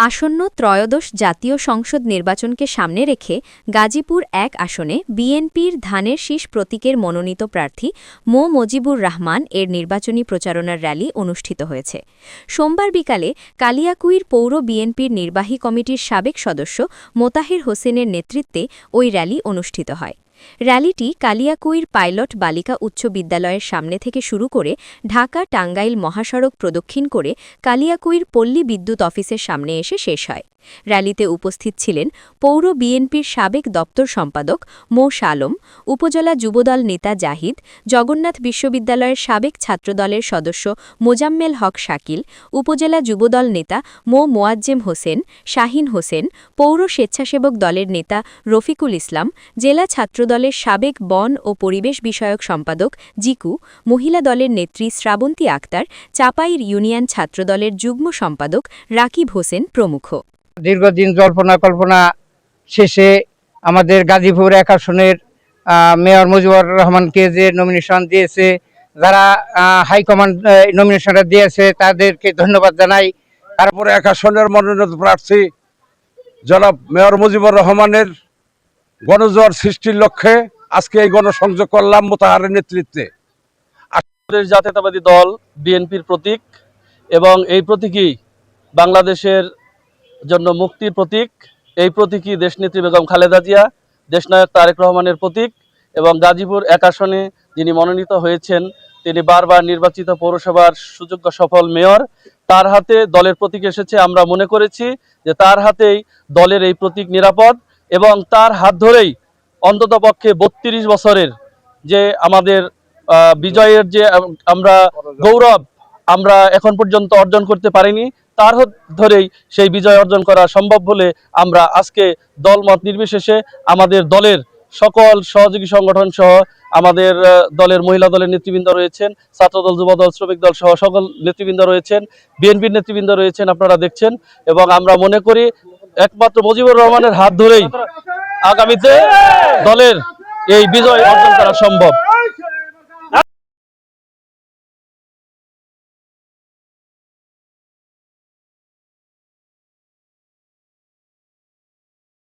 আসন্ন ত্রয়োদশ জাতীয় সংসদ নির্বাচনকে সামনে রেখে গাজীপুর ১ আসনে বিএনপির ধানের শীষ প্রতীকের মনোনীত প্রার্থী মো মজিবুর রহমান এর নির্বাচনী প্রচারণার র্যালি অনুষ্ঠিত হয়েছে। সোমবার বিকালে কালিয়াকুইর পৌর বিএনপির নির্বাহী কমিটির সাবেক সদস্য মোতাহের হোসেনের নেতৃত্বে ওই র্যালি অনুষ্ঠিত হয়। র্যালিটি কালিয়াকুইর পাইলট বালিকা উচ্চ বিদ্যালয়ের সামনে থেকে শুরু করে ঢাকা-টাঙ্গাইল মহাসড়ক প্রদক্ষিণ করে কালিয়াকুইর পল্লী বিদ্যুৎ অফিসের সামনে এসে শেষ হয়। র্যালিতে উপস্থিত ছিলেন পৌর বিএনপির সাবেক দপ্তর সম্পাদক মো শালম, উপজেলা যুবদল নেতা জাহিদ, জগন্নাথ বিশ্ববিদ্যালয়ের সাবেক ছাত্রদলের সদস্য মোজাম্মেল হক শাকিল, উপজেলা যুবদল নেতা মো মোয়াজ্জেম হোসেন, শাহিন হোসেন, পৌর স্বেচ্ছাসেবক দলের নেতা রফিকুল ইসলাম, জেলা ছাত্রদলের সাবেক বন ও পরিবেশ বিষয়ক সম্পাদক জিকু, মহিলা দলের নেত্রী শ্রাবন্তী আক্তার, চাপাইর ইউনিয়ন ছাত্রদলের যুগ্ম সম্পাদক রাকিব হোসেন প্রমুখ। দীর্ঘদিন জল্পনা কল্পনা শেষে আমাদের গাজীপুর ১ আসনের মেয়র মুজিবুর রহমানকে যে নমিনেশন দিয়েছে, যারা হাইকমান্ড নমিনেশনটা দিয়েছে তাদেরকে ধন্যবাদ জানাই। তারপরে ১ আসনের মনোনীত প্রার্থী জনাব মেয়র মুজিবুর রহমানের গণজোয়ার সৃষ্টির লক্ষ্যে আজকে এই গণসংযোগ করলাম মোতাহারের নেতৃত্বে। জাতীয়তাবাদী দল বিএনপির প্রতীক এবং এই প্রতীকই বাংলাদেশের জন্য মুক্তির প্রতীক। এই প্রতীকই দেশনেত্রী বেগম খালেদা জিয়া, দেশনায়ক তারেক রহমানের প্রতীক এবং গাজীপুর ১ আসনে যিনি মনোনীত হয়েছেন তিনি বারবার নির্বাচিত পৌরসভার সুযোগ্য সফল মেয়র। তার হাতে দলের প্রতীক এসেছে। আমরা মনে করেছি যে তার হাতেই দলের এই প্রতীক নিরাপদ এবং তার হাত ধরেই অন্ততপক্ষে ৩২ বছরের যে আমাদের বিজয়ের যে আমরা গৌরব আমরা এখন পর্যন্ত অর্জন করতে পারিনি, তার ধরেই সেই বিজয় অর্জন করা সম্ভব বলে আমরা আজকে দলমত নির্বিশেষে আমাদের দলের সকল সহযোগী সংগঠন সহ আমাদের দলের মহিলা দলের নেতৃবৃন্দ রয়েছেন, ছাত্রদল, যুবদল, শ্রমিক দল সহ সকল নেতৃবৃন্দ রয়েছেন, বিএনপির নেতৃবৃন্দ রয়েছেন, আপনারা দেখছেন। এবং আমরা মনে করি একমাত্র মুজিবুর রহমানের হাত ধরেই আগামীতে দলের এই বিজয় অর্জন করা সম্ভব।